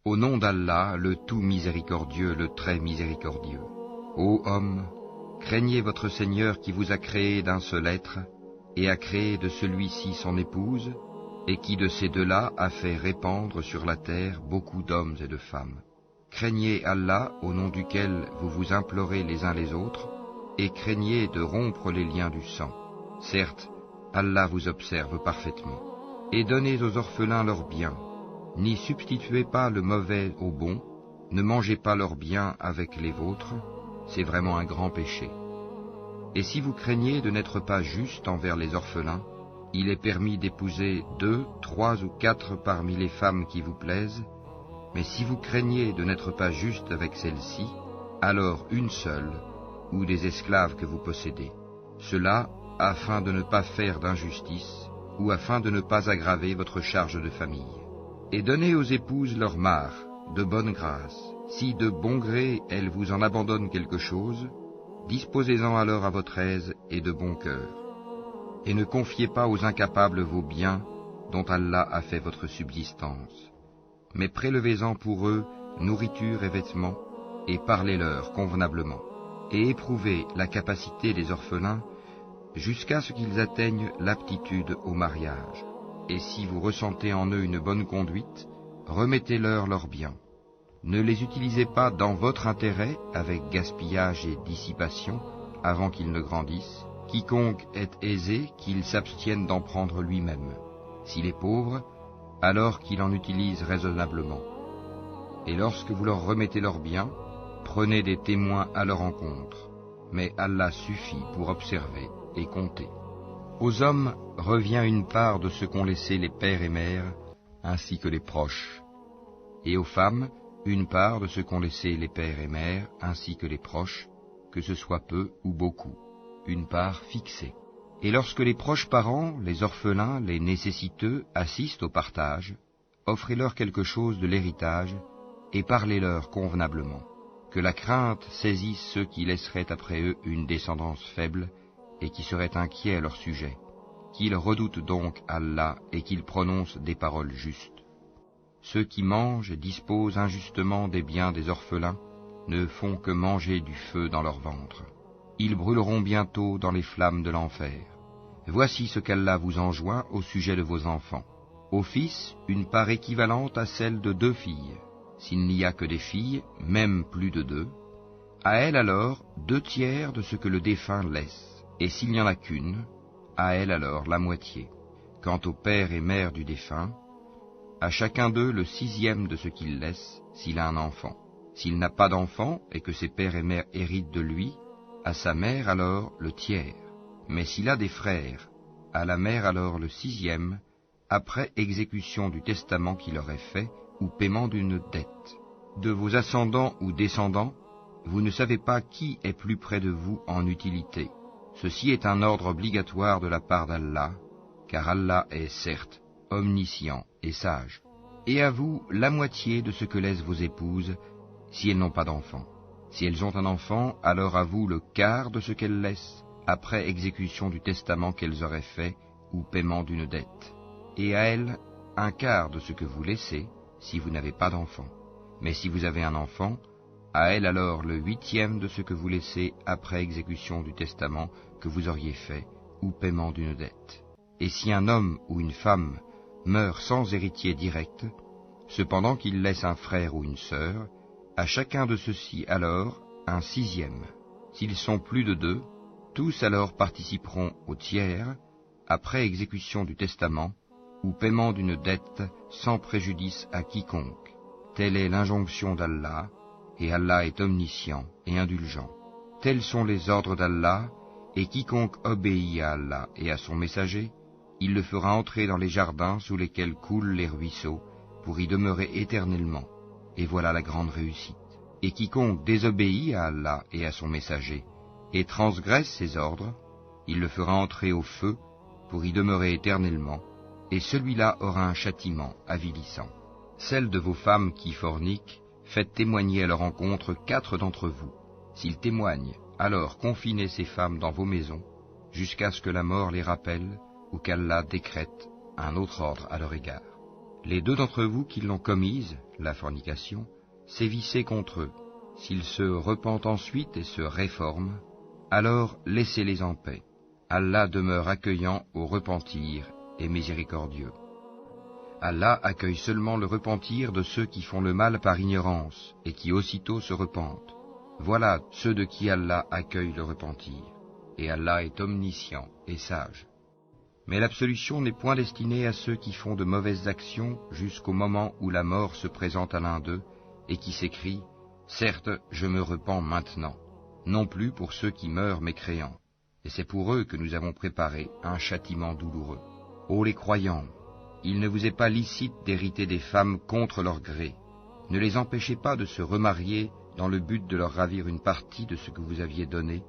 Au nom d'Allah, le tout miséricordieux, le très miséricordieux. Ô hommes, craignez votre Seigneur qui vous a créé d'un seul être, et a créé de celui-ci son épouse, et qui de ces deux-là a fait répandre sur la terre beaucoup d'hommes et de femmes. Craignez Allah, au nom duquel vous vous implorez les uns les autres, et craignez de rompre les liens du sang. Certes, Allah vous observe parfaitement. Et donnez aux orphelins leurs biens. N'y substituez pas le mauvais au bon, ne mangez pas leurs biens avec les vôtres, c'est vraiment un grand péché. Et si vous craignez de n'être pas juste envers les orphelins, il est permis d'épouser 2, 3 ou 4 parmi les femmes qui vous plaisent, mais si vous craignez de n'être pas juste avec celle-ci, alors une seule, ou des esclaves que vous possédez. Cela afin de ne pas faire d'injustice, ou afin de ne pas aggraver votre charge de famille. Et donnez aux épouses leur mare, de bonne grâce. Si de bon gré elles vous en abandonnent quelque chose, disposez-en alors à votre aise et de bon cœur. Et ne confiez pas aux incapables vos biens, dont Allah a fait votre subsistance. Mais prélevez-en pour eux nourriture et vêtements, et parlez-leur convenablement. Et éprouvez la capacité des orphelins jusqu'à ce qu'ils atteignent l'aptitude au mariage. Et si vous ressentez en eux une bonne conduite, remettez-leur leurs biens. Ne les utilisez pas dans votre intérêt avec gaspillage et dissipation avant qu'ils ne grandissent. Quiconque est aisé, qu'il s'abstienne d'en prendre lui-même. S'il est pauvre, alors qu'il en utilise raisonnablement. Et lorsque vous leur remettez leurs biens, prenez des témoins à leur encontre. Mais Allah suffit pour observer et compter. Aux hommes revient une part de ce qu'ont laissé les pères et mères, ainsi que les proches. Et aux femmes, une part de ce qu'ont laissé les pères et mères, ainsi que les proches, que ce soit peu ou beaucoup, une part fixée. Et lorsque les proches parents, les orphelins, les nécessiteux assistent au partage, offrez-leur quelque chose de l'héritage, et parlez-leur convenablement. Que la crainte saisisse ceux qui laisseraient après eux une descendance faible, et qui seraient inquiets à leur sujet, qu'ils redoutent donc Allah et qu'ils prononcent des paroles justes. Ceux qui mangent et disposent injustement des biens des orphelins ne font que manger du feu dans leur ventre. Ils brûleront bientôt dans les flammes de l'enfer. Voici ce qu'Allah vous enjoint au sujet de vos enfants. Aux fils, une part équivalente à celle de 2 filles. S'il n'y a que des filles, même plus de 2, à elles alors 2/3 de ce que le défunt laisse. Et s'il n'y en a qu'une, à elle alors la moitié. Quant au père et mère du défunt, à chacun d'eux le 6e de ce qu'il laisse, s'il a un enfant. S'il n'a pas d'enfant et que ses pères et mères héritent de lui, à sa mère alors le 1/3. Mais s'il a des frères, à la mère alors le 6e, après exécution du testament qu'il aurait fait ou paiement d'une dette. De vos ascendants ou descendants, vous ne savez pas qui est plus près de vous en utilité. Ceci est un ordre obligatoire de la part d'Allah, car Allah est certes omniscient et sage. Et à vous la moitié de ce que laissent vos épouses, si elles n'ont pas d'enfant. Si elles ont un enfant, alors à vous le quart de ce qu'elles laissent, après exécution du testament qu'elles auraient fait, ou paiement d'une dette. Et à elles, un quart de ce que vous laissez, si vous n'avez pas d'enfant. Mais si vous avez un enfant, à elle alors le 8e de ce que vous laissez après exécution du testament que vous auriez fait, ou paiement d'une dette. Et si un homme ou une femme meurt sans héritier direct, cependant qu'il laisse un frère ou une sœur, à chacun de ceux-ci alors un 6e. S'ils sont plus de 2, tous alors participeront au 1/3, après exécution du testament, ou paiement d'une dette sans préjudice à quiconque. Telle est l'injonction d'Allah, et Allah est omniscient et indulgent. Tels sont les ordres d'Allah, et quiconque obéit à Allah et à son messager, il le fera entrer dans les jardins sous lesquels coulent les ruisseaux, pour y demeurer éternellement. Et voilà la grande réussite. Et quiconque désobéit à Allah et à son messager, et transgresse ses ordres, il le fera entrer au feu, pour y demeurer éternellement, et celui-là aura un châtiment avilissant. Celles de vos femmes qui forniquent, faites témoigner à leur encontre 4 d'entre vous. S'ils témoignent, alors confinez ces femmes dans vos maisons, jusqu'à ce que la mort les rappelle, ou qu'Allah décrète un autre ordre à leur égard. Les deux d'entre vous qui l'ont commise, la fornication, sévissez contre eux. S'ils se repentent ensuite et se réforment, alors laissez-les en paix. Allah demeure accueillant au repentir et miséricordieux. Allah accueille seulement le repentir de ceux qui font le mal par ignorance et qui aussitôt se repentent. Voilà ceux de qui Allah accueille le repentir. Et Allah est omniscient et sage. Mais l'absolution n'est point destinée à ceux qui font de mauvaises actions jusqu'au moment où la mort se présente à l'un d'eux et qui s'écrie « Certes, je me repens maintenant », non plus pour ceux qui meurent mécréants. Et c'est pour eux que nous avons préparé un châtiment douloureux. Ô les croyants, il ne vous est pas licite d'hériter des femmes contre leur gré. Ne les empêchez pas de se remarier dans le but de leur ravir une partie de ce que vous aviez donné,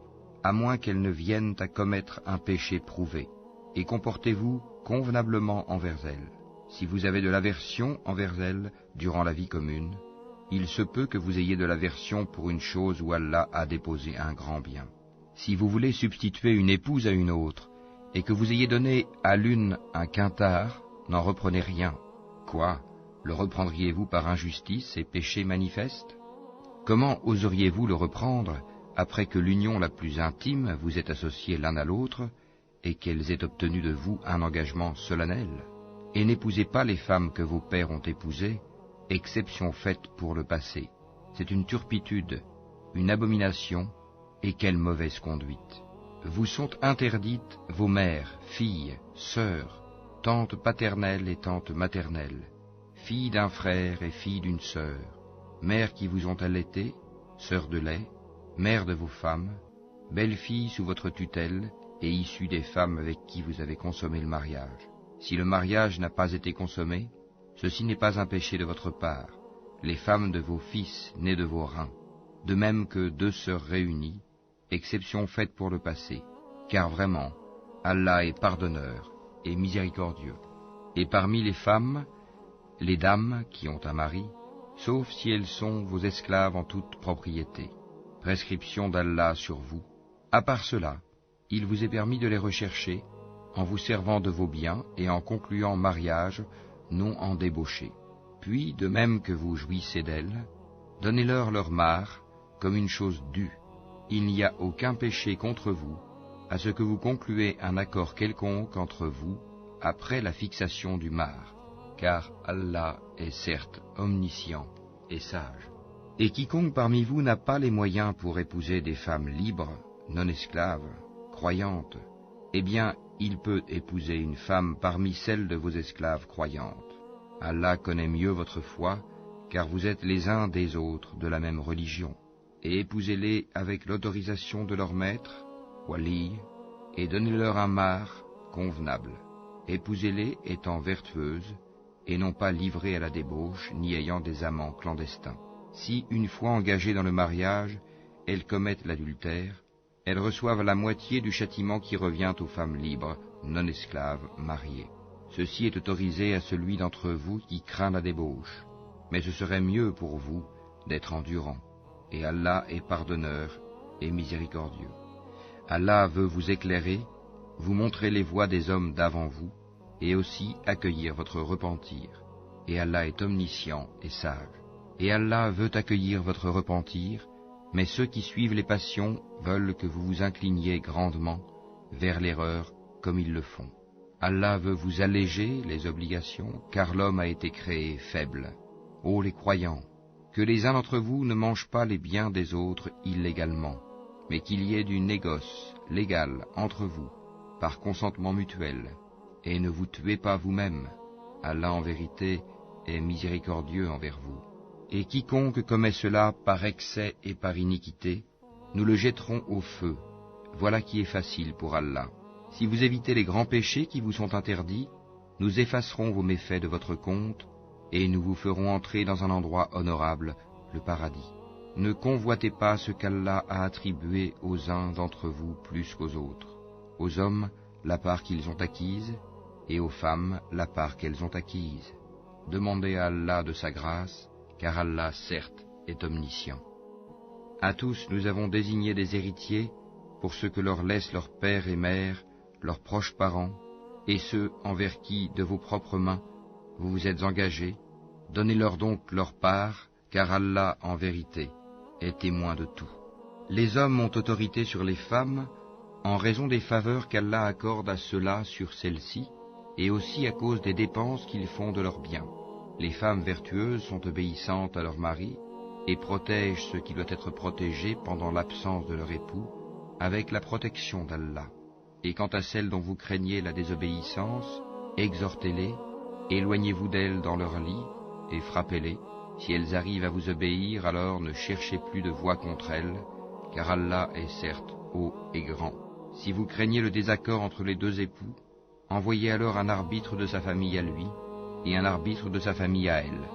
à moins qu'elles ne viennent à commettre un péché prouvé. Et comportez-vous convenablement envers elles. Si vous avez de l'aversion envers elles durant la vie commune, il se peut que vous ayez de l'aversion pour une chose où Allah a déposé un grand bien. Si vous voulez substituer une épouse à une autre, et que vous ayez donné à l'une un quintard, n'en reprenez rien. Quoi? Le reprendriez-vous par injustice et péché manifeste? Comment oseriez-vous le reprendre après que l'union la plus intime vous ait associés l'un à l'autre, et qu'elles aient obtenu de vous un engagement solennel? Et n'épousez pas les femmes que vos pères ont épousées, exception faite pour le passé. C'est une turpitude, une abomination, et quelle mauvaise conduite. Vous sont interdites vos mères, filles, sœurs, tantes paternelles et tantes maternelles, filles d'un frère et filles d'une sœur, mères qui vous ont allaitées, sœurs de lait, mères de vos femmes, belles-filles sous votre tutelle, et issues des femmes avec qui vous avez consommé le mariage. Si le mariage n'a pas été consommé, ceci n'est pas un péché de votre part, les femmes de vos fils nés de vos reins, de même que deux sœurs réunies, exception faite pour le passé, car vraiment, Allah est pardonneur et miséricordieux. Et parmi les femmes, les dames qui ont un mari, sauf si elles sont vos esclaves en toute propriété, prescription d'Allah sur vous. À part cela, il vous est permis de les rechercher en vous servant de vos biens et en concluant mariage, non en débauché. Puis, de même que vous jouissez d'elles, donnez-leur leur part comme une chose due. Il n'y a aucun péché contre vous, à ce que vous concluez un accord quelconque entre vous après la fixation du mar, car Allah est certes omniscient et sage. Et quiconque parmi vous n'a pas les moyens pour épouser des femmes libres, non esclaves, croyantes, eh bien, il peut épouser une femme parmi celles de vos esclaves croyantes. Allah connaît mieux votre foi, car vous êtes les uns des autres de la même religion. Et épousez-les avec l'autorisation de leur maître, wali, et donnez-leur un mar convenable. Épousez-les étant vertueuses, et non pas livrées à la débauche, ni ayant des amants clandestins. Si, une fois engagées dans le mariage, elles commettent l'adultère, elles reçoivent la moitié du châtiment qui revient aux femmes libres, non esclaves, mariées. Ceci est autorisé à celui d'entre vous qui craint la débauche, mais ce serait mieux pour vous d'être endurant. Et Allah est pardonneur et miséricordieux. Allah veut vous éclairer, vous montrer les voies des hommes d'avant vous, et aussi accueillir votre repentir. Et Allah est omniscient et sage. Et Allah veut accueillir votre repentir, mais ceux qui suivent les passions veulent que vous vous incliniez grandement vers l'erreur comme ils le font. Allah veut vous alléger les obligations, car l'homme a été créé faible. Ô les croyants, que les uns d'entre vous ne mangent pas les biens des autres illégalement, mais qu'il y ait du négoce légal entre vous, par consentement mutuel, et ne vous tuez pas vous-même. Allah en vérité est miséricordieux envers vous. Et quiconque commet cela par excès et par iniquité, nous le jetterons au feu. Voilà qui est facile pour Allah. Si vous évitez les grands péchés qui vous sont interdits, nous effacerons vos méfaits de votre compte, et nous vous ferons entrer dans un endroit honorable, le paradis. Ne convoitez pas ce qu'Allah a attribué aux uns d'entre vous plus qu'aux autres. Aux hommes, la part qu'ils ont acquise, et aux femmes, la part qu'elles ont acquise. Demandez à Allah de sa grâce, car Allah, certes, est omniscient. À tous, nous avons désigné des héritiers pour ce que leur laissent leurs pères et mères, leurs proches parents, et ceux envers qui, de vos propres mains, vous vous êtes engagés, donnez-leur donc leur part, car Allah, en vérité, est témoin de tout. Les hommes ont autorité sur les femmes en raison des faveurs qu'Allah accorde à ceux-là sur celles-ci, et aussi à cause des dépenses qu'ils font de leurs biens. Les femmes vertueuses sont obéissantes à leurs maris et protègent ce qui doit être protégé pendant l'absence de leur époux, avec la protection d'Allah. Et quant à celles dont vous craignez la désobéissance, exhortez-les, éloignez-vous d'elles dans leur lit, et frappez-les. Si elles arrivent à vous obéir, alors ne cherchez plus de voie contre elles, car Allah est certes haut et grand. Si vous craignez le désaccord entre les deux époux, envoyez alors un arbitre de sa famille à lui, et un arbitre de sa famille à elle.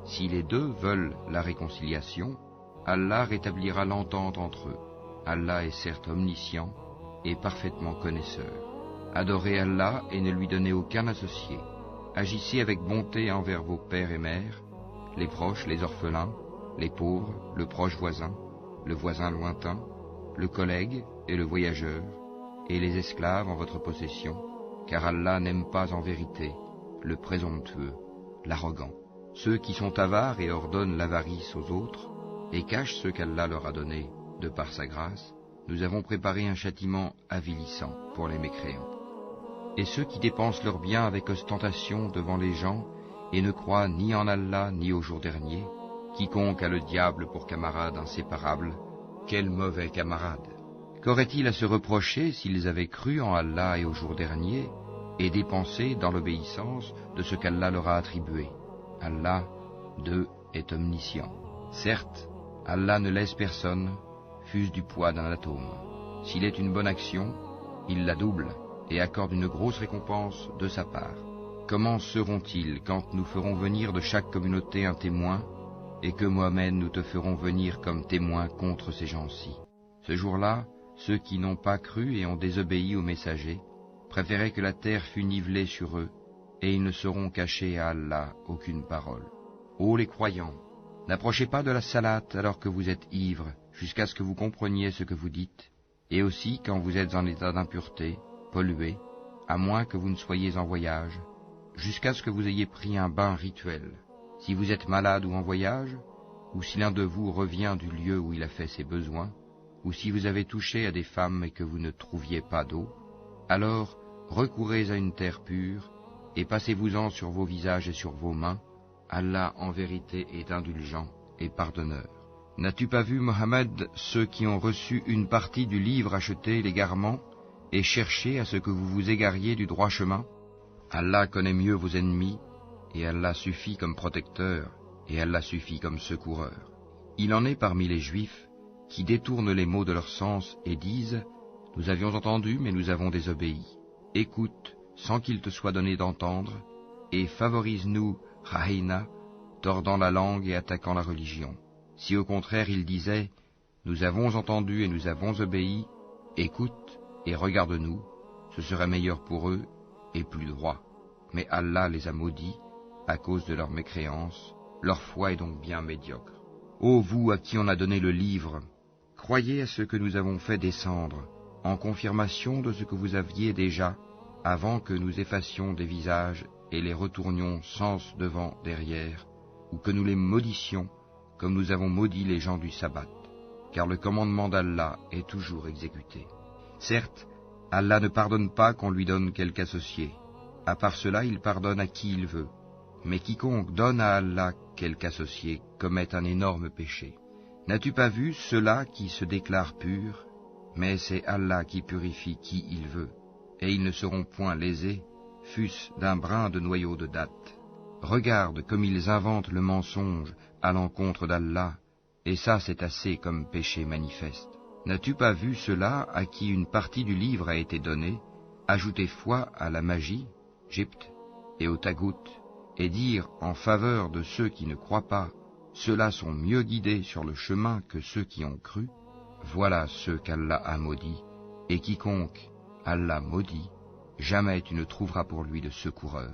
Si les deux veulent la réconciliation, Allah rétablira l'entente entre eux. Allah est certes omniscient et parfaitement connaisseur. Adorez Allah et ne lui donnez aucun associé. Agissez avec bonté envers vos pères et mères, les proches, les orphelins, les pauvres, le proche voisin, le voisin lointain, le collègue et le voyageur, et les esclaves en votre possession, car Allah n'aime pas en vérité le présomptueux, l'arrogant, ceux qui sont avares et ordonnent l'avarice aux autres, et cachent ce qu'Allah leur a donné de par sa grâce. Nous avons préparé un châtiment avilissant pour les mécréants. Et ceux qui dépensent leurs biens avec ostentation devant les gens, et ne croient ni en Allah ni au jour dernier, quiconque a le diable pour camarade inséparable, quel mauvais camarade! Qu'auraient-ils à se reprocher s'ils avaient cru en Allah et au jour dernier, et dépensé dans l'obéissance de ce qu'Allah leur a attribué? Allah, d'eux, est omniscient. Certes, Allah ne laisse personne, fût-ce du poids d'un atome. S'il est une bonne action, il la double et accorde une grosse récompense de sa part. Comment seront-ils quand nous ferons venir de chaque communauté un témoin, et que Mohammed nous te ferons venir comme témoin contre ces gens-ci? Ce jour-là, ceux qui n'ont pas cru et ont désobéi aux messagers préféraient que la terre fût nivelée sur eux, et ils ne sauront cacher à Allah aucune parole. Ô les croyants, n'approchez pas de la salate alors que vous êtes ivres, jusqu'à ce que vous compreniez ce que vous dites, et aussi quand vous êtes en état d'impureté, pollué, à moins que vous ne soyez en voyage, jusqu'à ce que vous ayez pris un bain rituel. Si vous êtes malade ou en voyage, ou si l'un de vous revient du lieu où il a fait ses besoins, ou si vous avez touché à des femmes et que vous ne trouviez pas d'eau, alors recourez à une terre pure, et passez-vous-en sur vos visages et sur vos mains. Allah en vérité est indulgent et pardonneur. N'as-tu pas vu, Mohammed, ceux qui ont reçu une partie du livre acheter l'égarement et chercher à ce que vous vous égariez du droit chemin? Allah connaît mieux vos ennemis, et Allah suffit comme protecteur, et Allah suffit comme secoureur. Il en est parmi les Juifs qui détournent les mots de leur sens et disent « Nous avions entendu, mais nous avons désobéi. Écoute, sans qu'il te soit donné d'entendre, et favorise-nous, Rahina, tordant la langue et attaquant la religion. Si au contraire ils disaient « Nous avons entendu et nous avons obéi, écoute et regarde-nous, ce serait meilleur pour eux et plus droit. » Mais Allah les a maudits à cause de leur mécréance, leur foi est donc bien médiocre. Ô vous à qui on a donné le livre, croyez à ce que nous avons fait descendre, en confirmation de ce que vous aviez déjà, avant que nous effacions des visages et les retournions sens devant, derrière, ou que nous les maudissions, comme nous avons maudit les gens du sabbat, car le commandement d'Allah est toujours exécuté. Certes, Allah ne pardonne pas qu'on lui donne quelque associé. À part cela, il pardonne à qui il veut. Mais quiconque donne à Allah quelque associé commet un énorme péché. N'as-tu pas vu ceux-là qui se déclarent purs? Mais c'est Allah qui purifie qui il veut, et ils ne seront point lésés, fût-ce d'un brin de noyau de date. Regarde comme ils inventent le mensonge à l'encontre d'Allah, et ça c'est assez comme péché manifeste. N'as-tu pas vu ceux-là à qui une partie du livre a été donnée, ajouter foi à la magie, Gypte, et au tagout, et dire en faveur de ceux qui ne croient pas, ceux-là sont mieux guidés sur le chemin que ceux qui ont cru? Voilà ceux qu'Allah a maudits, et quiconque Allah maudit, jamais tu ne trouveras pour lui de secoureur.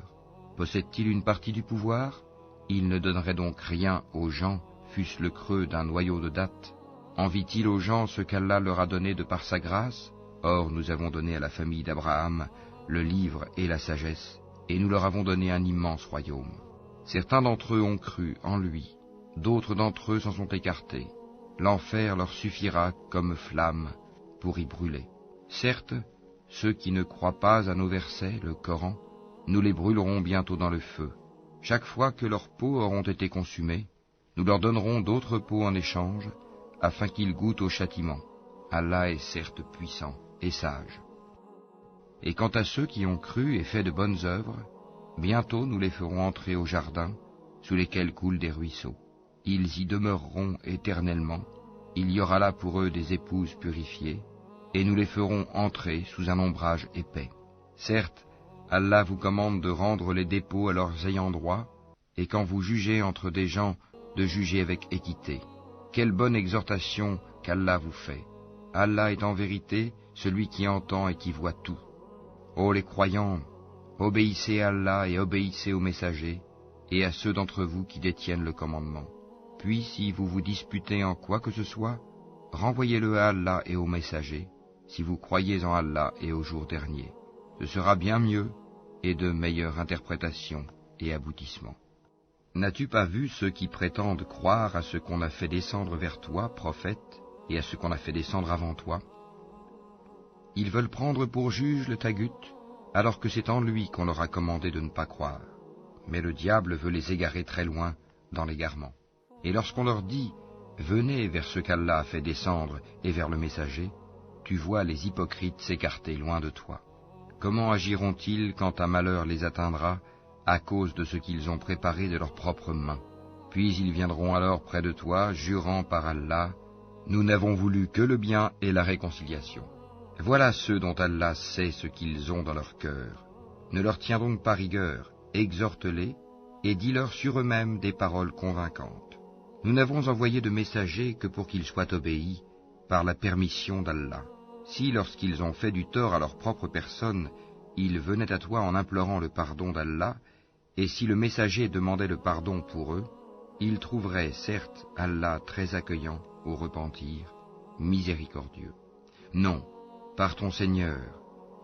Possède-t-il une partie du pouvoir? Il ne donnerait donc rien aux gens, fût-ce le creux d'un noyau de date. Envie-t-il aux gens ce qu'Allah leur a donné de par sa grâce? Or nous avons donné à la famille d'Abraham le livre et la sagesse, et nous leur avons donné un immense royaume. Certains d'entre eux ont cru en lui, d'autres d'entre eux s'en sont écartés. L'enfer leur suffira comme flamme pour y brûler. Certes, ceux qui ne croient pas à nos versets, le Coran, nous les brûlerons bientôt dans le feu. Chaque fois que leurs peaux auront été consumées, nous leur donnerons d'autres peaux en échange, afin qu'ils goûtent au châtiment. Allah est certes puissant et sage. Et quant à ceux qui ont cru et fait de bonnes œuvres, bientôt nous les ferons entrer au jardin, sous lesquels coulent des ruisseaux. Ils y demeureront éternellement, il y aura là pour eux des épouses purifiées, et nous les ferons entrer sous un ombrage épais. Certes, Allah vous commande de rendre les dépôts à leurs ayants droit, et quand vous jugez entre des gens, de juger avec équité. Quelle bonne exhortation qu'Allah vous fait. Allah est en vérité celui qui entend et qui voit tout. Ô les croyants, obéissez à Allah et obéissez aux messagers, et à ceux d'entre vous qui détiennent le commandement. Puis, si vous vous disputez en quoi que ce soit, renvoyez-le à Allah et aux messagers, si vous croyez en Allah et au jour dernier. Ce sera bien mieux et de meilleure interprétation et aboutissement. N'as-tu pas vu ceux qui prétendent croire à ce qu'on a fait descendre vers toi, prophète, et à ce qu'on a fait descendre avant toi? Ils veulent prendre pour juge le Tagut, alors que c'est en lui qu'on leur a commandé de ne pas croire. Mais le diable veut les égarer très loin dans l'égarement. Et lorsqu'on leur dit « Venez vers ce qu'Allah a fait descendre et vers le messager », tu vois les hypocrites s'écarter loin de toi. Comment agiront-ils quand un malheur les atteindra à cause de ce qu'ils ont préparé de leurs propres mains? Puis ils viendront alors près de toi, jurant par Allah, « Nous n'avons voulu que le bien et la réconciliation. » Voilà ceux dont Allah sait ce qu'ils ont dans leur cœur. Ne leur tiens donc pas rigueur, exhorte-les, et dis-leur sur eux-mêmes des paroles convaincantes. Nous n'avons envoyé de messagers que pour qu'ils soient obéis par la permission d'Allah. Si, lorsqu'ils ont fait du tort à leur propre personne, ils venaient à toi en implorant le pardon d'Allah, et si le messager demandait le pardon pour eux, ils trouveraient certes Allah très accueillant au repentir, miséricordieux. Non, par ton Seigneur,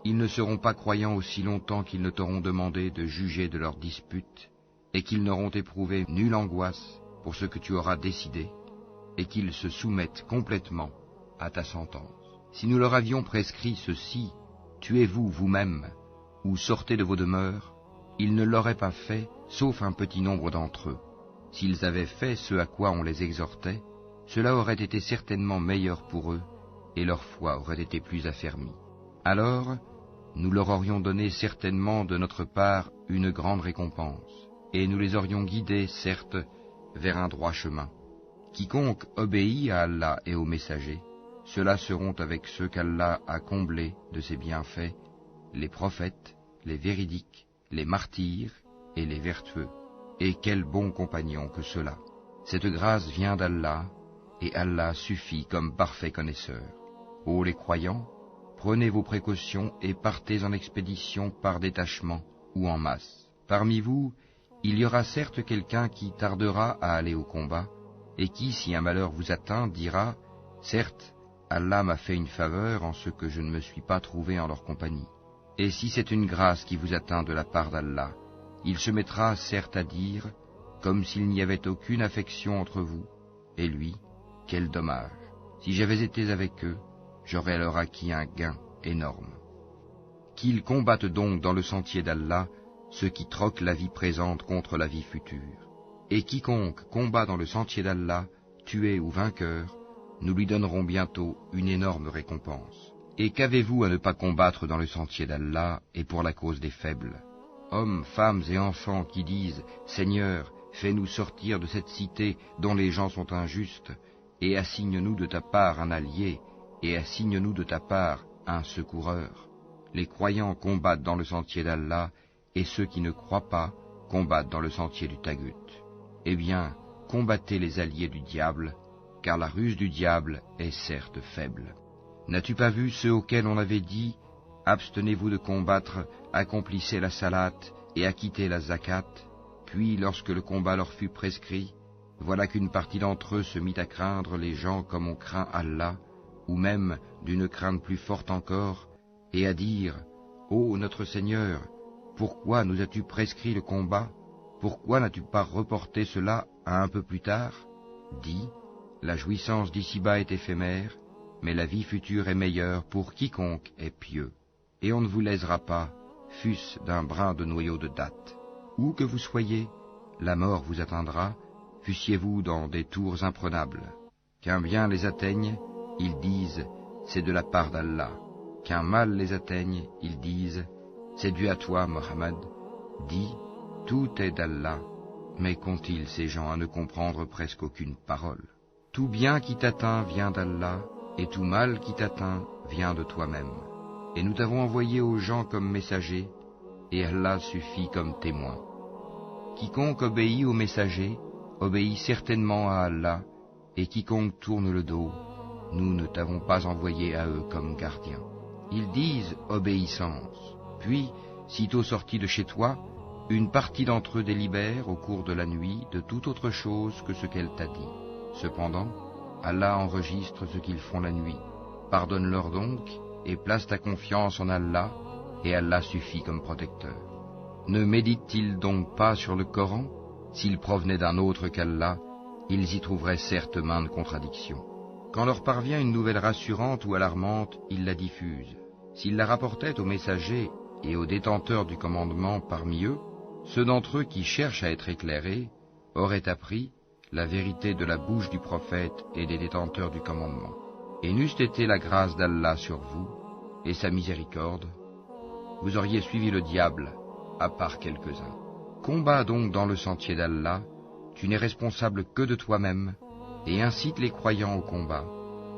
ils ne seront pas croyants aussi longtemps qu'ils ne t'auront demandé de juger de leurs disputes, et qu'ils n'auront éprouvé nulle angoisse pour ce que tu auras décidé, et qu'ils se soumettent complètement à ta sentence. Si nous leur avions prescrit ceci, tuez-vous vous-même, ou sortez de vos demeures, ils ne l'auraient pas fait, sauf un petit nombre d'entre eux. S'ils avaient fait ce à quoi on les exhortait, cela aurait été certainement meilleur pour eux, et leur foi aurait été plus affermie. Alors, nous leur aurions donné certainement de notre part une grande récompense, et nous les aurions guidés, certes, vers un droit chemin. Quiconque obéit à Allah et aux messagers, ceux-là seront avec ceux qu'Allah a comblés de ses bienfaits, les prophètes, les véridiques, les martyrs et les vertueux. Et quels bons compagnons que ceux-là. Cette grâce vient d'Allah, et Allah suffit comme parfait connaisseur. Ô les croyants, prenez vos précautions et partez en expédition par détachement ou en masse. Parmi vous, il y aura certes quelqu'un qui tardera à aller au combat, et qui, si un malheur vous atteint, dira « Certes, Allah m'a fait une faveur en ce que je ne me suis pas trouvé en leur compagnie. » Et si c'est une grâce qui vous atteint de la part d'Allah, il se mettra certes à dire, comme s'il n'y avait aucune affection entre vous, et lui, quel dommage. Si j'avais été avec eux, j'aurais alors acquis un gain énorme. Qu'ils combattent donc dans le sentier d'Allah ceux qui troquent la vie présente contre la vie future. Et quiconque combat dans le sentier d'Allah, tué ou vainqueur, nous lui donnerons bientôt une énorme récompense. Et qu'avez-vous à ne pas combattre dans le sentier d'Allah et pour la cause des faibles? Hommes, femmes et enfants qui disent « Seigneur, fais-nous sortir de cette cité dont les gens sont injustes, et assigne-nous de ta part un allié, et assigne-nous de ta part un secoureur. » Les croyants combattent dans le sentier d'Allah, et ceux qui ne croient pas combattent dans le sentier du Tagut. Eh bien, combattez les alliés du diable, car la ruse du diable est certes faible. N'as-tu pas vu ceux auxquels on avait dit « Abstenez-vous de combattre, accomplissez la salate et acquittez la zakat » Puis, lorsque le combat leur fut prescrit, voilà qu'une partie d'entre eux se mit à craindre les gens comme on craint Allah, ou même d'une crainte plus forte encore, et à dire « Ô notre Seigneur, pourquoi nous as-tu prescrit le combat? Pourquoi n'as-tu pas reporté cela à un peu plus tard? Dis, la jouissance d'ici-bas est éphémère, mais la vie future est meilleure pour quiconque est pieux. Et on ne vous lésera pas, fût-ce d'un brin de noyau de datte. Où que vous soyez, la mort vous atteindra, fussiez-vous dans des tours imprenables. Qu'un bien les atteigne, ils disent, c'est de la part d'Allah. Qu'un mal les atteigne, ils disent, c'est dû à toi, Mohammed. Dis, tout est d'Allah, mais qu'ont-ils ces gens à ne comprendre presque aucune parole? Tout bien qui t'atteint vient d'Allah, et tout mal qui t'atteint vient de toi-même. Et nous t'avons envoyé aux gens comme messagers, et Allah suffit comme témoin. Quiconque obéit aux messagers, obéit certainement à Allah, et quiconque tourne le dos, nous ne t'avons pas envoyé à eux comme gardiens. Ils disent obéissance, puis, sitôt sortis de chez toi, une partie d'entre eux délibère au cours de la nuit de toute autre chose que ce qu'elle t'a dit. Cependant, Allah enregistre ce qu'ils font la nuit. Pardonne-leur donc, et place ta confiance en Allah, et Allah suffit comme protecteur. Ne méditent-ils donc pas sur le Coran? S'il provenait d'un autre qu'Allah, ils y trouveraient certes maintes contradictions. Quand leur parvient une nouvelle rassurante ou alarmante, ils la diffusent. S'ils la rapportaient aux messagers et aux détenteurs du commandement parmi eux, ceux d'entre eux qui cherchent à être éclairés auraient appris la vérité de la bouche du prophète et des détenteurs du commandement. Et n'eût été la grâce d'Allah sur vous, et sa miséricorde, vous auriez suivi le diable, à part quelques-uns. Combat donc dans le sentier d'Allah, tu n'es responsable que de toi-même, et incite les croyants au combat.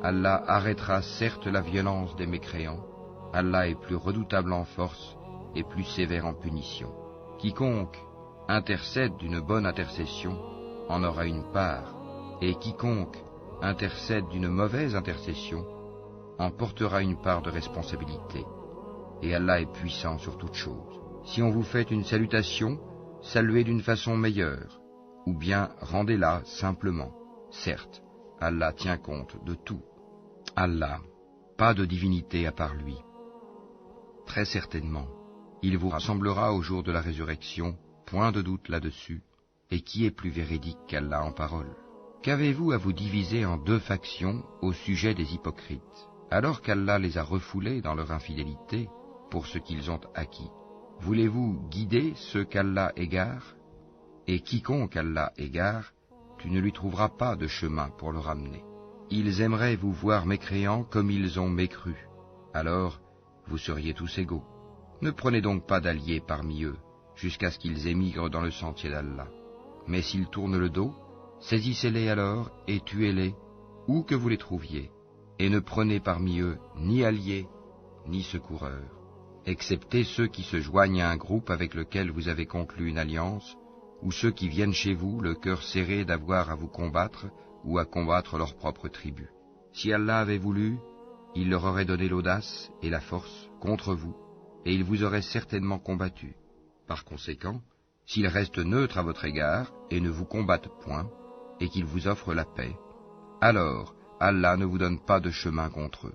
Allah arrêtera certes la violence des mécréants, Allah est plus redoutable en force et plus sévère en punition. Quiconque intercède d'une bonne intercession en aura une part, et quiconque intercède d'une mauvaise intercession en portera une part de responsabilité. Et Allah est puissant sur toute chose. Si on vous fait une salutation, saluez d'une façon meilleure, ou bien rendez-la simplement. Certes, Allah tient compte de tout. Allah, pas de divinité à part lui. Très certainement, il vous rassemblera au jour de la résurrection, point de doute là-dessus, et qui est plus véridique qu'Allah en parole? Qu'avez-vous à vous diviser en deux factions au sujet des hypocrites, alors qu'Allah les a refoulés dans leur infidélité pour ce qu'ils ont acquis? Voulez-vous guider ceux qu'Allah égare? Et quiconque Allah égare, tu ne lui trouveras pas de chemin pour le ramener. Ils aimeraient vous voir mécréants comme ils ont mécru. Alors, vous seriez tous égaux. Ne prenez donc pas d'alliés parmi eux, jusqu'à ce qu'ils émigrent dans le sentier d'Allah. Mais s'ils tournent le dos, saisissez-les alors et tuez-les, où que vous les trouviez, et ne prenez parmi eux ni alliés, ni secoureurs, excepté ceux qui se joignent à un groupe avec lequel vous avez conclu une alliance, ou ceux qui viennent chez vous, le cœur serré d'avoir à vous combattre ou à combattre leur propre tribu. Si Allah avait voulu, il leur aurait donné l'audace et la force contre vous, et il vous aurait certainement combattu. Par conséquent, s'ils restent neutres à votre égard et ne vous combattent point, et qu'ils vous offrent la paix, alors Allah ne vous donne pas de chemin contre eux.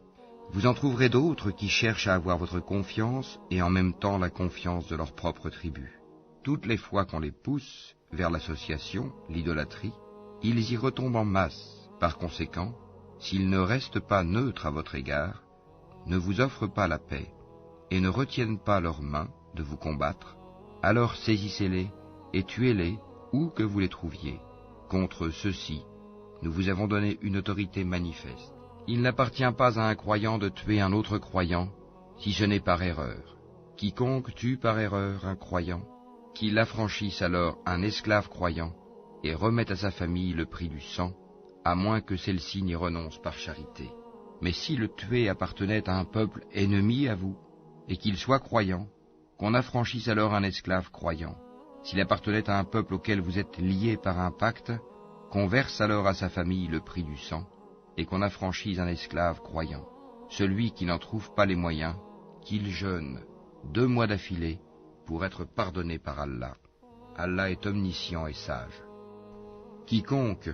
Vous en trouverez d'autres qui cherchent à avoir votre confiance et en même temps la confiance de leur propre tribu. Toutes les fois qu'on les pousse vers l'association, l'idolâtrie, ils y retombent en masse. Par conséquent, s'ils ne restent pas neutres à votre égard, ne vous offrent pas la paix, et ne retiennent pas leurs mains de vous combattre, alors saisissez-les et tuez-les où que vous les trouviez. Contre ceux-ci, nous vous avons donné une autorité manifeste. Il n'appartient pas à un croyant de tuer un autre croyant, si ce n'est par erreur. Quiconque tue par erreur un croyant, qu'il affranchisse alors un esclave croyant, et remette à sa famille le prix du sang, à moins que celle-ci n'y renonce par charité. Mais si le tué appartenait à un peuple ennemi à vous, et qu'il soit croyant, qu'on affranchisse alors un esclave croyant. S'il appartenait à un peuple auquel vous êtes liés par un pacte, qu'on verse alors à sa famille le prix du sang, et qu'on affranchisse un esclave croyant. Celui qui n'en trouve pas les moyens, qu'il jeûne 2 mois d'affilée pour être pardonné par Allah. Allah est omniscient et sage. Quiconque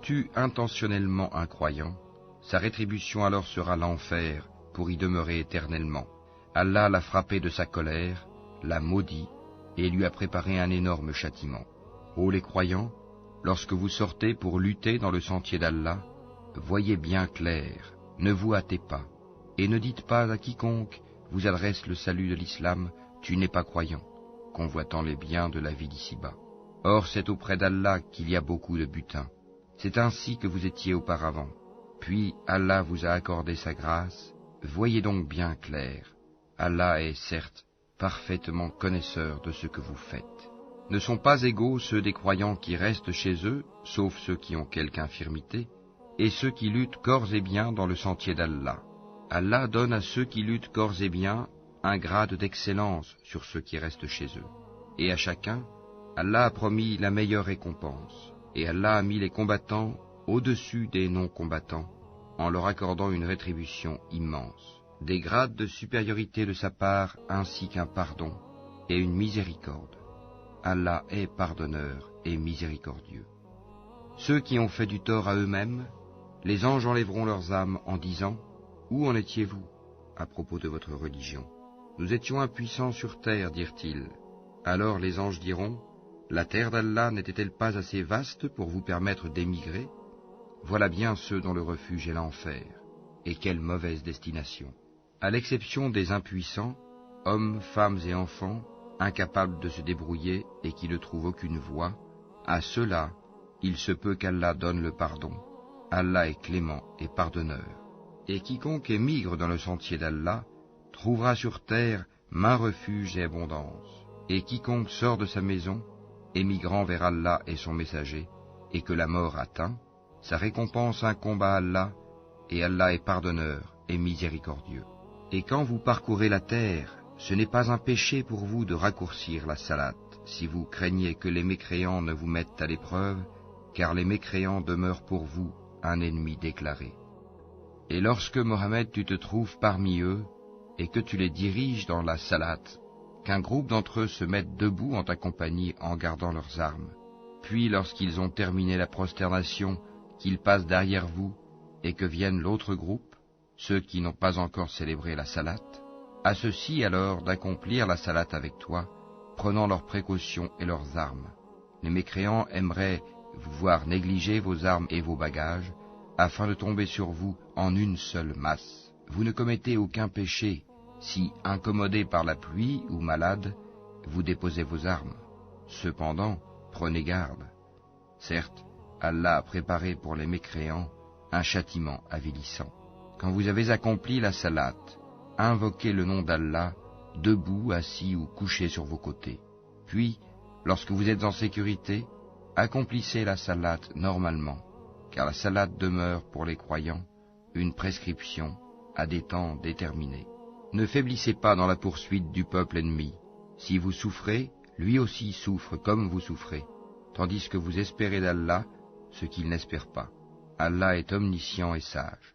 tue intentionnellement un croyant, sa rétribution alors sera l'enfer pour y demeurer éternellement. Allah l'a frappé de sa colère, l'a maudit et lui a préparé un énorme châtiment. Ô les croyants, lorsque vous sortez pour lutter dans le sentier d'Allah, voyez bien clair, ne vous hâtez pas, et ne dites pas à quiconque vous adresse le salut de l'islam, tu n'es pas croyant, convoitant les biens de la vie d'ici-bas. Or c'est auprès d'Allah qu'il y a beaucoup de butin. C'est ainsi que vous étiez auparavant. Puis Allah vous a accordé sa grâce, voyez donc bien clair. Allah est certes parfaitement connaisseur de ce que vous faites. Ne sont pas égaux ceux des croyants qui restent chez eux, sauf ceux qui ont quelque infirmité, et ceux qui luttent corps et biens dans le sentier d'Allah. Allah donne à ceux qui luttent corps et biens un grade d'excellence sur ceux qui restent chez eux. Et à chacun, Allah a promis la meilleure récompense, et Allah a mis les combattants au-dessus des non-combattants, en leur accordant une rétribution immense, des grades de supériorité de sa part ainsi qu'un pardon et une miséricorde. Allah est pardonneur et miséricordieux. Ceux qui ont fait du tort à eux-mêmes, les anges enlèveront leurs âmes en disant « Où en étiez-vous à propos de votre religion ?» Nous étions impuissants sur terre, dirent-ils. Alors les anges diront « La terre d'Allah n'était-elle pas assez vaste pour vous permettre d'émigrer ? Voilà bien ceux dont le refuge est l'enfer. Et quelle mauvaise destination ! À l'exception des impuissants, hommes, femmes et enfants, incapables de se débrouiller et qui ne trouvent aucune voie, à ceux-là, il se peut qu'Allah donne le pardon. Allah est clément et pardonneur. Et quiconque émigre dans le sentier d'Allah trouvera sur terre maint refuge et abondance. Et quiconque sort de sa maison, émigrant vers Allah et son messager, et que la mort atteint, sa récompense incombe à Allah, et Allah est pardonneur et miséricordieux. Et quand vous parcourez la terre, ce n'est pas un péché pour vous de raccourcir la salate, si vous craignez que les mécréants ne vous mettent à l'épreuve, car les mécréants demeurent pour vous un ennemi déclaré. Et lorsque, Mohammed, tu te trouves parmi eux, et que tu les diriges dans la salate, qu'un groupe d'entre eux se mette debout en ta compagnie en gardant leurs armes, puis lorsqu'ils ont terminé la prosternation, qu'ils passent derrière vous, et que vienne l'autre groupe, ceux qui n'ont pas encore célébré la salate, à ceux-ci alors d'accomplir la salate avec toi, prenant leurs précautions et leurs armes. Les mécréants aimeraient vous voir négliger vos armes et vos bagages, afin de tomber sur vous en une seule masse. Vous ne commettez aucun péché, si, incommodés par la pluie ou malades, vous déposez vos armes. Cependant, prenez garde. Certes, Allah a préparé pour les mécréants un châtiment avilissant. Quand vous avez accompli la salate, invoquez le nom d'Allah, debout, assis ou couché sur vos côtés. Puis, lorsque vous êtes en sécurité, accomplissez la salate normalement, car la salate demeure pour les croyants une prescription à des temps déterminés. Ne faiblissez pas dans la poursuite du peuple ennemi. Si vous souffrez, lui aussi souffre comme vous souffrez, tandis que vous espérez d'Allah ce qu'il n'espère pas. Allah est omniscient et sage.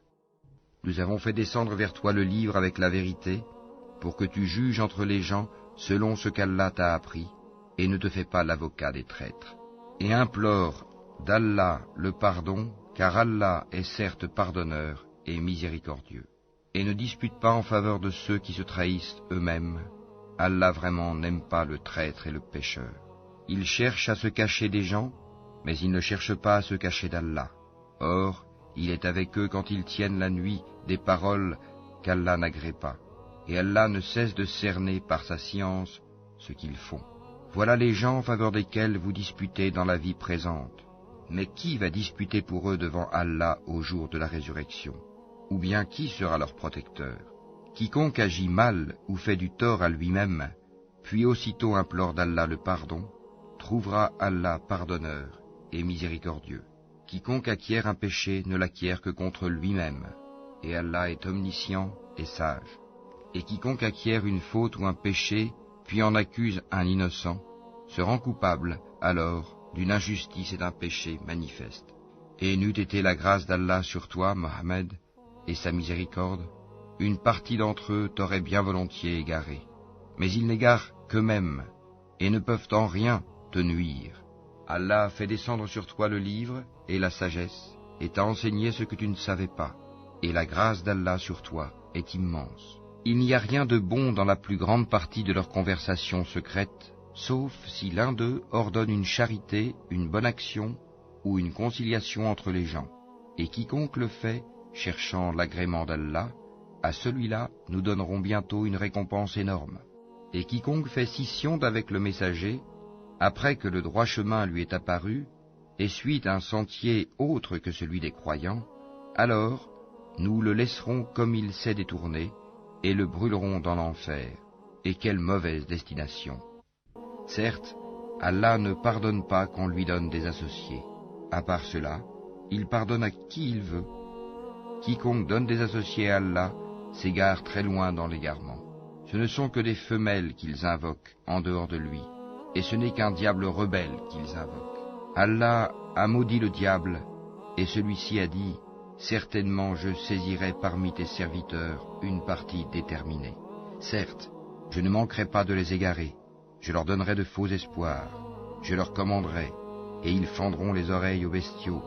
Nous avons fait descendre vers toi le livre avec la vérité, pour que tu juges entre les gens selon ce qu'Allah t'a appris, et ne te fais pas l'avocat des traîtres. Et implore d'Allah le pardon, car Allah est certes pardonneur et miséricordieux. Et ne dispute pas en faveur de ceux qui se trahissent eux-mêmes. Allah vraiment n'aime pas le traître et le pécheur. Il cherche à se cacher des gens, mais il ne cherche pas à se cacher d'Allah. Or, il est avec eux quand ils tiennent la nuit des paroles qu'Allah n'agrée pas. Et Allah ne cesse de cerner par sa science ce qu'ils font. Voilà les gens en faveur desquels vous disputez dans la vie présente. Mais qui va disputer pour eux devant Allah au jour de la résurrection? Ou bien qui sera leur protecteur? Quiconque agit mal ou fait du tort à lui-même, puis aussitôt implore d'Allah le pardon, trouvera Allah pardonneur et miséricordieux. Quiconque acquiert un péché ne l'acquiert que contre lui-même, et Allah est omniscient et sage. Et quiconque acquiert une faute ou un péché, puis en accuse un innocent, se rend coupable, alors, d'une injustice et d'un péché manifeste. Et n'eût été la grâce d'Allah sur toi, Mohammed, et sa miséricorde, une partie d'entre eux t'aurait bien volontiers égaré. Mais ils n'égarent qu'eux-mêmes, et ne peuvent en rien te nuire. Allah a fait descendre sur toi le livre et la sagesse, et t'a enseigné ce que tu ne savais pas, et la grâce d'Allah sur toi est immense. Il n'y a rien de bon dans la plus grande partie de leur conversation secrète, sauf si l'un d'eux ordonne une charité, une bonne action ou une conciliation entre les gens. Et quiconque le fait, cherchant l'agrément d'Allah, à celui-là nous donnerons bientôt une récompense énorme. Et quiconque fait scission d'avec le messager, après que le droit chemin lui est apparu, et suit un sentier autre que celui des croyants, alors nous le laisserons comme il s'est détourné, et le brûlerons dans l'enfer. Et quelle mauvaise destination! Certes, Allah ne pardonne pas qu'on lui donne des associés. À part cela, il pardonne à qui il veut. Quiconque donne des associés à Allah s'égare très loin dans l'égarement. Ce ne sont que des femelles qu'ils invoquent en dehors de lui, et ce n'est qu'un diable rebelle qu'ils invoquent. Allah a maudit le diable, et celui-ci a dit, « Certainement je saisirai parmi tes serviteurs une partie déterminée. Certes, je ne manquerai pas de les égarer, je leur donnerai de faux espoirs, je leur commanderai, et ils fendront les oreilles aux bestiaux,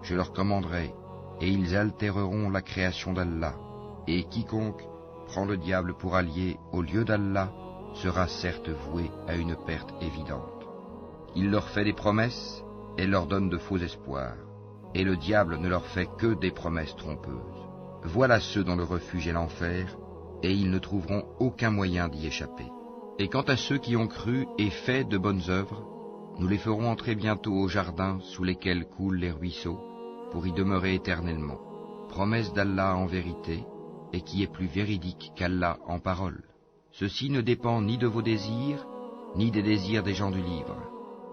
je leur commanderai, et ils altéreront la création d'Allah, et quiconque prend le diable pour allié au lieu d'Allah sera certes voué à une perte évidente. Il leur fait des promesses et leur donne de faux espoirs, et le diable ne leur fait que des promesses trompeuses. Voilà ceux dont le refuge est l'enfer, et ils ne trouveront aucun moyen d'y échapper. Et quant à ceux qui ont cru et fait de bonnes œuvres, nous les ferons entrer bientôt au jardin sous lesquels coulent les ruisseaux, pour y demeurer éternellement. Promesse d'Allah en vérité, et qui est plus véridique qu'Allah en parole. Ceci ne dépend ni de vos désirs, ni des désirs des gens du livre.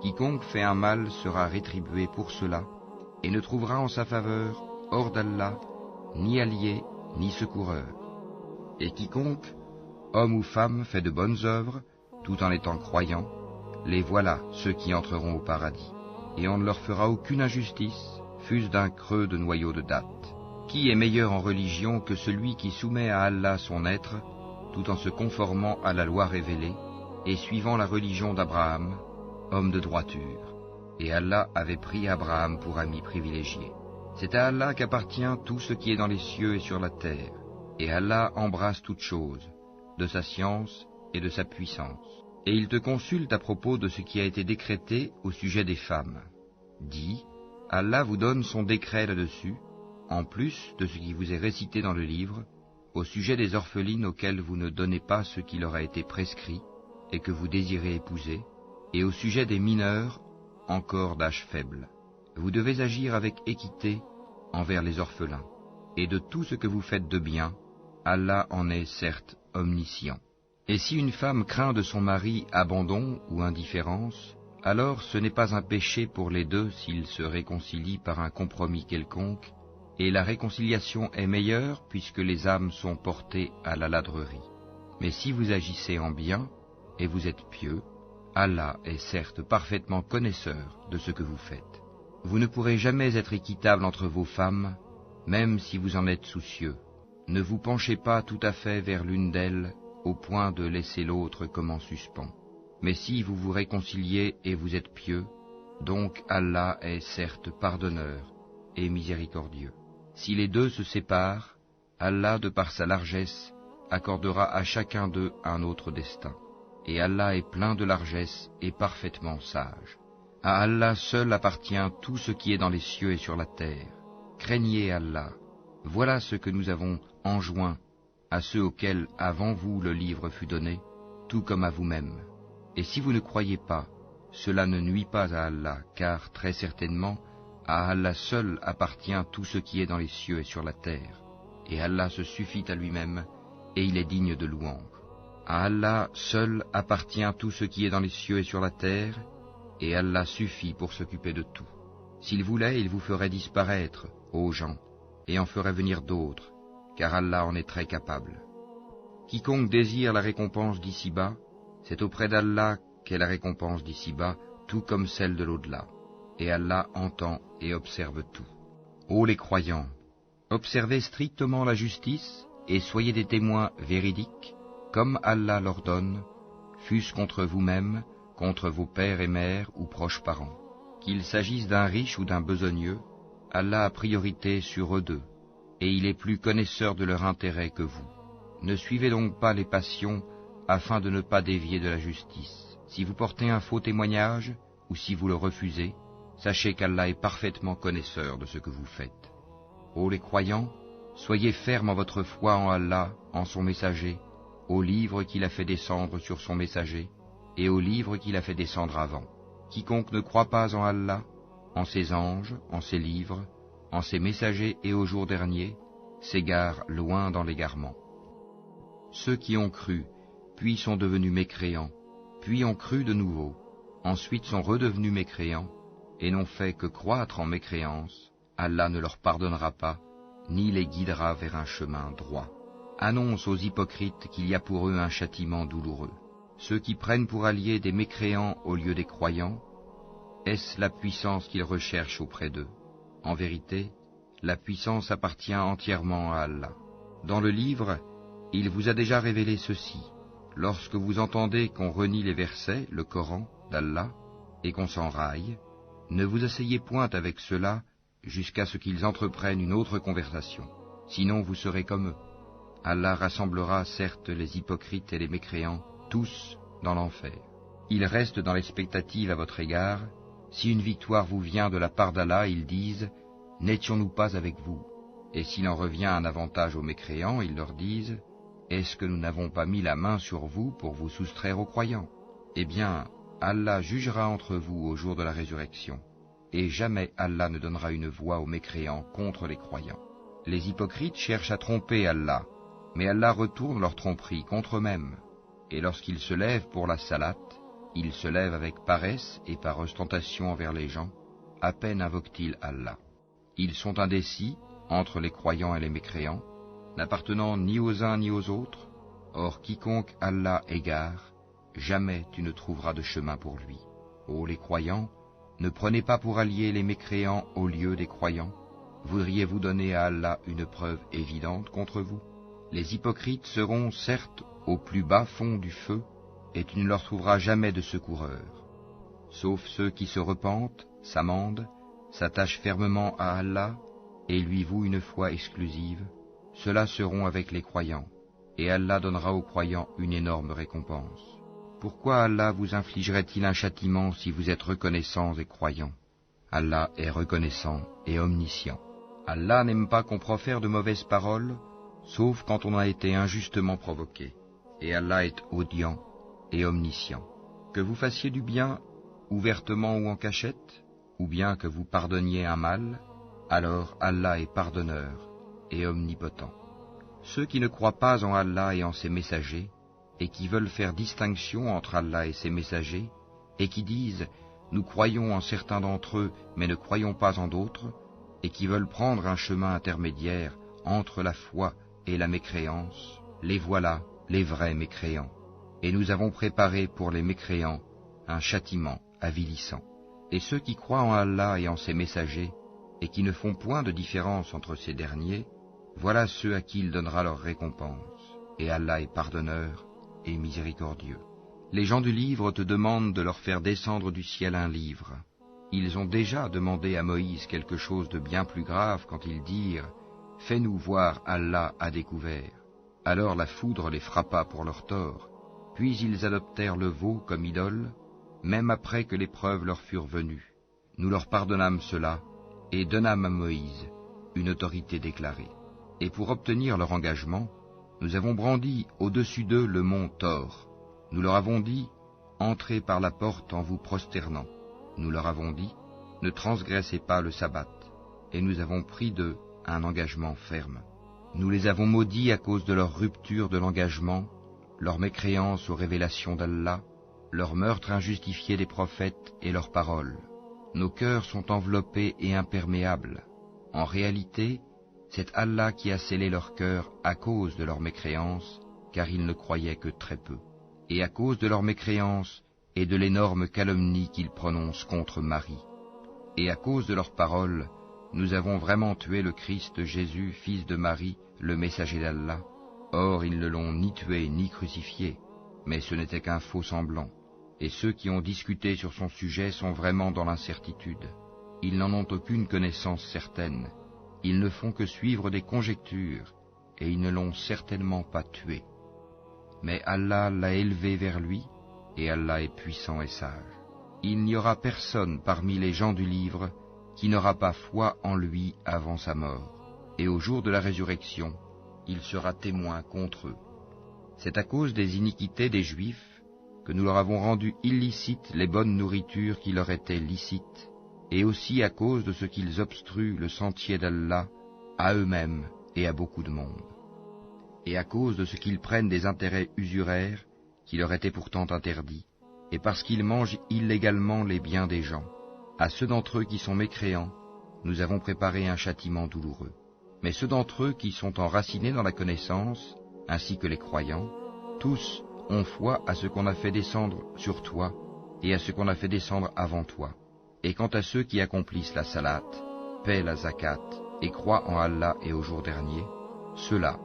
Quiconque fait un mal sera rétribué pour cela, et ne trouvera en sa faveur, hors d'Allah, ni allié, ni secoureur. Et quiconque, homme ou femme, fait de bonnes œuvres, tout en étant croyant, les voilà ceux qui entreront au paradis. Et on ne leur fera aucune injustice, fût-ce d'un creux de noyau de date. Qui est meilleur en religion que celui qui soumet à Allah son être, tout en se conformant à la loi révélée, et suivant la religion d'Abraham, homme de droiture. Et Allah avait pris Abraham pour ami privilégié. C'est à Allah qu'appartient tout ce qui est dans les cieux et sur la terre, et Allah embrasse toutes choses, de sa science et de sa puissance. Et il te consulte à propos de ce qui a été décrété au sujet des femmes. Dis, Allah vous donne son décret là-dessus, en plus de ce qui vous est récité dans le livre, au sujet des orphelines auxquelles vous ne donnez pas ce qui leur a été prescrit et que vous désirez épouser, et au sujet des mineurs encore d'âge faible. Vous devez agir avec équité envers les orphelins, et de tout ce que vous faites de bien, Allah en est certes omniscient. Et si une femme craint de son mari abandon ou indifférence, alors ce n'est pas un péché pour les deux s'ils se réconcilient par un compromis quelconque, et la réconciliation est meilleure puisque les âmes sont portées à la ladrerie. Mais si vous agissez en bien, et vous êtes pieux, Allah est certes parfaitement connaisseur de ce que vous faites. Vous ne pourrez jamais être équitable entre vos femmes, même si vous en êtes soucieux. Ne vous penchez pas tout à fait vers l'une d'elles, au point de laisser l'autre comme en suspens. Mais si vous vous réconciliez et vous êtes pieux, donc Allah est certes pardonneur et miséricordieux. Si les deux se séparent, Allah, de par sa largesse, accordera à chacun d'eux un autre destin. Et Allah est plein de largesse et parfaitement sage. À Allah seul appartient tout ce qui est dans les cieux et sur la terre. Craignez Allah. Voilà ce que nous avons enjoint à ceux auxquels avant vous le livre fut donné, tout comme à vous-même. Et si vous ne croyez pas, cela ne nuit pas à Allah, car très certainement, à Allah seul appartient tout ce qui est dans les cieux et sur la terre. Et Allah se suffit à lui-même, et il est digne de louange. À Allah seul appartient tout ce qui est dans les cieux et sur la terre, et Allah suffit pour s'occuper de tout. S'il voulait, il vous ferait disparaître, ô gens, et en ferait venir d'autres, car Allah en est très capable. Quiconque désire la récompense d'ici-bas, c'est auprès d'Allah qu'est la récompense d'ici-bas, tout comme celle de l'au-delà. Et Allah entend et observe tout. Ô les croyants, observez strictement la justice et soyez des témoins véridiques, comme Allah l'ordonne, fût-ce contre vous-même, contre vos pères et mères ou proches parents. Qu'il s'agisse d'un riche ou d'un besogneux, Allah a priorité sur eux deux, et il est plus connaisseur de leur intérêt que vous. Ne suivez donc pas les passions, afin de ne pas dévier de la justice. Si vous portez un faux témoignage, ou si vous le refusez, sachez qu'Allah est parfaitement connaisseur de ce que vous faites. Ô les croyants, soyez fermes en votre foi en Allah, en son messager, au livre qu'il a fait descendre sur son messager, et au livre qu'il a fait descendre avant. Quiconque ne croit pas en Allah, en ses anges, en ses livres, en ses messagers et au jour dernier, s'égare loin dans l'égarement. Ceux qui ont cru, puis sont devenus mécréants, puis ont cru de nouveau, ensuite sont redevenus mécréants, et n'ont fait que croître en mécréance, Allah ne leur pardonnera pas, ni les guidera vers un chemin droit. Annonce aux hypocrites qu'il y a pour eux un châtiment douloureux. Ceux qui prennent pour alliés des mécréants au lieu des croyants, est-ce la puissance qu'ils recherchent auprès d'eux? En vérité, la puissance appartient entièrement à Allah. Dans le livre, il vous a déjà révélé ceci. Lorsque vous entendez qu'on renie les versets, le Coran, d'Allah, et qu'on s'en raille, ne vous asseyez point avec ceux-là jusqu'à ce qu'ils entreprennent une autre conversation. Sinon vous serez comme eux. Allah rassemblera certes les hypocrites et les mécréants, tous dans l'enfer. Ils restent dans l'expectative à votre égard. Si une victoire vous vient de la part d'Allah, ils disent « N'étions-nous pas avec vous ?» Et s'il en revient un avantage aux mécréants, ils leur disent « Est-ce que nous n'avons pas mis la main sur vous pour vous soustraire aux croyants ?» Eh bien, Allah jugera entre vous au jour de la résurrection, et jamais Allah ne donnera une voix aux mécréants contre les croyants. Les hypocrites cherchent à tromper Allah, mais Allah retourne leur tromperie contre eux-mêmes, et lorsqu'ils se lèvent pour la salate, ils se lèvent avec paresse et par ostentation envers les gens, à peine invoquent-ils Allah. Ils sont indécis entre les croyants et les mécréants, n'appartenant ni aux uns ni aux autres. Or quiconque Allah égare, jamais tu ne trouveras de chemin pour lui. Ô les croyants, ne prenez pas pour alliés les mécréants au lieu des croyants. Voudriez-vous donner à Allah une preuve évidente contre vous? Les hypocrites seront certes au plus bas fond du feu, et tu ne leur trouveras jamais de secoureurs. Sauf ceux qui se repentent, s'amendent, s'attachent fermement à Allah, et lui vouent une foi exclusive, ceux-là seront avec les croyants, et Allah donnera aux croyants une énorme récompense. Pourquoi Allah vous infligerait-il un châtiment si vous êtes reconnaissants et croyants? Allah est reconnaissant et omniscient. Allah n'aime pas qu'on profère de mauvaises paroles, sauf quand on a été injustement provoqué, et Allah est audient et omniscient. Que vous fassiez du bien, ouvertement ou en cachette, ou bien que vous pardonniez un mal, alors Allah est pardonneur et omnipotent. Ceux qui ne croient pas en Allah et en ses messagers, et qui veulent faire distinction entre Allah et ses messagers, et qui disent « Nous croyons en certains d'entre eux, mais ne croyons pas en d'autres », et qui veulent prendre un chemin intermédiaire entre la foi et la mécréance, les voilà, les vrais mécréants. Et nous avons préparé pour les mécréants un châtiment avilissant. Et ceux qui croient en Allah et en ses messagers, et qui ne font point de différence entre ces derniers, voilà ceux à qui il donnera leur récompense. Et Allah est pardonneur et miséricordieux. Les gens du livre te demandent de leur faire descendre du ciel un livre. Ils ont déjà demandé à Moïse quelque chose de bien plus grave quand ils dirent « Fais-nous voir Allah à découvert ». Alors la foudre les frappa pour leur tort, puis ils adoptèrent le veau comme idole, même après que les preuves leur furent venues. Nous leur pardonnâmes cela, et donnâmes à Moïse une autorité déclarée. Et pour obtenir leur engagement, nous avons brandi au-dessus d'eux le mont Thor. Nous leur avons dit, entrez par la porte en vous prosternant. Nous leur avons dit, ne transgressez pas le sabbat. Et nous avons pris d'eux un engagement ferme. Nous les avons maudits à cause de leur rupture de l'engagement, leur mécréance aux révélations d'Allah, leur meurtre injustifié des prophètes et leurs paroles. Nos cœurs sont enveloppés et imperméables. En réalité, c'est Allah qui a scellé leur cœur à cause de leur mécréance, car ils ne croyaient que très peu. Et à cause de leur mécréance et de l'énorme calomnie qu'ils prononcent contre Marie. Et à cause de leurs paroles, nous avons vraiment tué le Christ Jésus, fils de Marie, le messager d'Allah. Or ils ne l'ont ni tué ni crucifié, mais ce n'était qu'un faux semblant. Et ceux qui ont discuté sur son sujet sont vraiment dans l'incertitude. Ils n'en ont aucune connaissance certaine. Ils ne font que suivre des conjectures, et ils ne l'ont certainement pas tué. Mais Allah l'a élevé vers lui, et Allah est puissant et sage. Il n'y aura personne parmi les gens du livre qui n'aura pas foi en lui avant sa mort, et au jour de la résurrection, il sera témoin contre eux. C'est à cause des iniquités des Juifs que nous leur avons rendu illicites les bonnes nourritures qui leur étaient licites, et aussi à cause de ce qu'ils obstruent le sentier d'Allah à eux-mêmes et à beaucoup de monde, et à cause de ce qu'ils prennent des intérêts usuraires qui leur étaient pourtant interdits, et parce qu'ils mangent illégalement les biens des gens. À ceux d'entre eux qui sont mécréants, nous avons préparé un châtiment douloureux. Mais ceux d'entre eux qui sont enracinés dans la connaissance, ainsi que les croyants, tous ont foi à ce qu'on a fait descendre sur toi et à ce qu'on a fait descendre avant toi. Et quant à ceux qui accomplissent la salat, paient la zakat et croient en Allah et au jour dernier, ceux-là,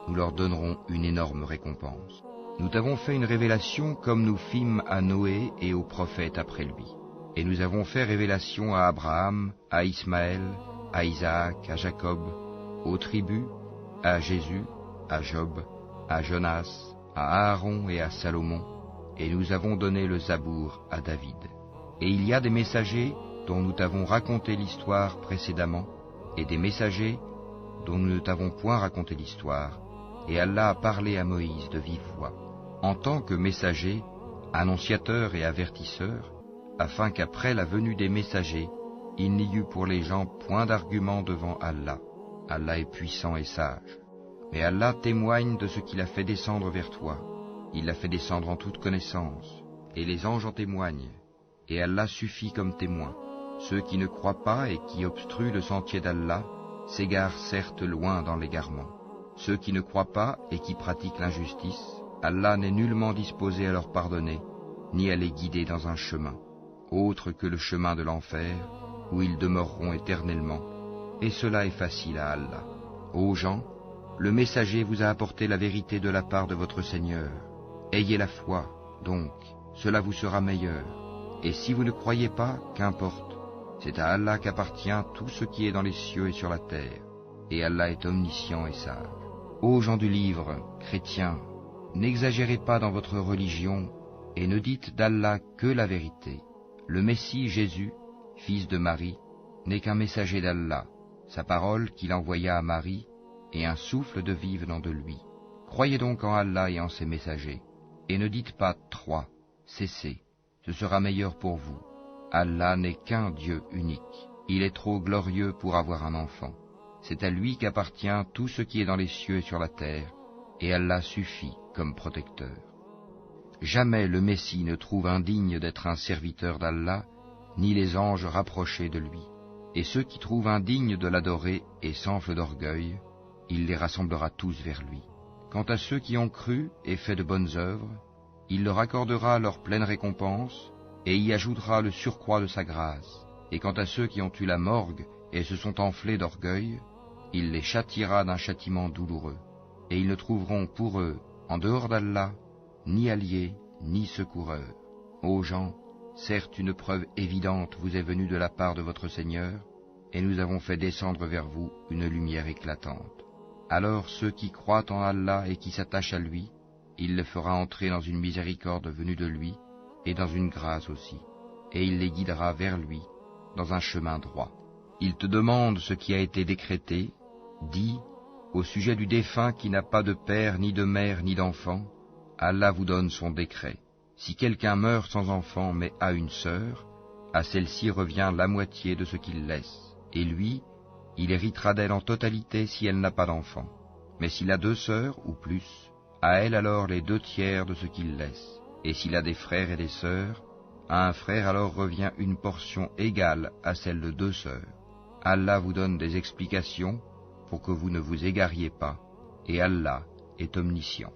nous leur donnerons une énorme récompense. Nous t'avons fait une révélation comme nous fîmes à Noé et aux prophètes après lui. Et nous avons fait révélation à Abraham, à Ismaël, à Isaac, à Jacob, aux tribus, à Jésus, à Job, à Jonas, à Aaron et à Salomon, et nous avons donné le Zabour à David. Et il y a des messagers dont nous t'avons raconté l'histoire précédemment, et des messagers dont nous ne t'avons point raconté l'histoire, et Allah a parlé à Moïse de vive voix, en tant que messager, annonciateur et avertisseur, afin qu'après la venue des messagers, il n'y eût pour les gens point d'argument devant Allah. Allah est puissant et sage. Mais Allah témoigne de ce qu'il a fait descendre vers toi. Il l'a fait descendre en toute connaissance, et les anges en témoignent, et Allah suffit comme témoin. Ceux qui ne croient pas et qui obstruent le sentier d'Allah s'égarent certes loin dans l'égarement. Ceux qui ne croient pas et qui pratiquent l'injustice, Allah n'est nullement disposé à leur pardonner, ni à les guider dans un chemin, autre que le chemin de l'enfer, où ils demeureront éternellement, et cela est facile à Allah. Ô gens, le messager vous a apporté la vérité de la part de votre Seigneur. Ayez la foi, donc, cela vous sera meilleur. Et si vous ne croyez pas, qu'importe, c'est à Allah qu'appartient tout ce qui est dans les cieux et sur la terre, et Allah est omniscient et sage. Ô gens du livre, chrétiens, n'exagérez pas dans votre religion, et ne dites d'Allah que la vérité. Le Messie Jésus, fils de Marie, n'est qu'un messager d'Allah, sa parole qu'il envoya à Marie, et un souffle de vie venant de lui. Croyez donc en Allah et en ses messagers, et ne dites pas « 3 », cessez, ce sera meilleur pour vous. Allah n'est qu'un Dieu unique, il est trop glorieux pour avoir un enfant. C'est à lui qu'appartient tout ce qui est dans les cieux et sur la terre, et Allah suffit comme protecteur. Jamais le Messie ne trouve indigne d'être un serviteur d'Allah, ni les anges rapprochés de lui. Et ceux qui trouvent indignes de l'adorer et s'enflent d'orgueil, il les rassemblera tous vers lui. Quant à ceux qui ont cru et fait de bonnes œuvres, il leur accordera leur pleine récompense et y ajoutera le surcroît de sa grâce. Et quant à ceux qui ont eu la morgue et se sont enflés d'orgueil, il les châtiera d'un châtiment douloureux. Et ils ne trouveront pour eux, en dehors d'Allah, ni alliés, ni secoureurs. Ô gens, certes une preuve évidente vous est venue de la part de votre Seigneur, et nous avons fait descendre vers vous une lumière éclatante. Alors ceux qui croient en Allah et qui s'attachent à lui, il les fera entrer dans une miséricorde venue de lui, et dans une grâce aussi, et il les guidera vers lui, dans un chemin droit. Il te demande ce qui a été décrété, dis, au sujet du défunt qui n'a pas de père, ni de mère, ni d'enfant, Allah vous donne son décret. Si quelqu'un meurt sans enfant mais a une sœur, à celle-ci revient la moitié de ce qu'il laisse, et lui, il héritera d'elle en totalité si elle n'a pas d'enfant. Mais s'il a 2 sœurs ou plus, à elle alors les 2/3 de ce qu'il laisse. Et s'il a des frères et des sœurs, à un frère alors revient une portion égale à celle de 2 sœurs. Allah vous donne des explications pour que vous ne vous égariez pas, et Allah est omniscient.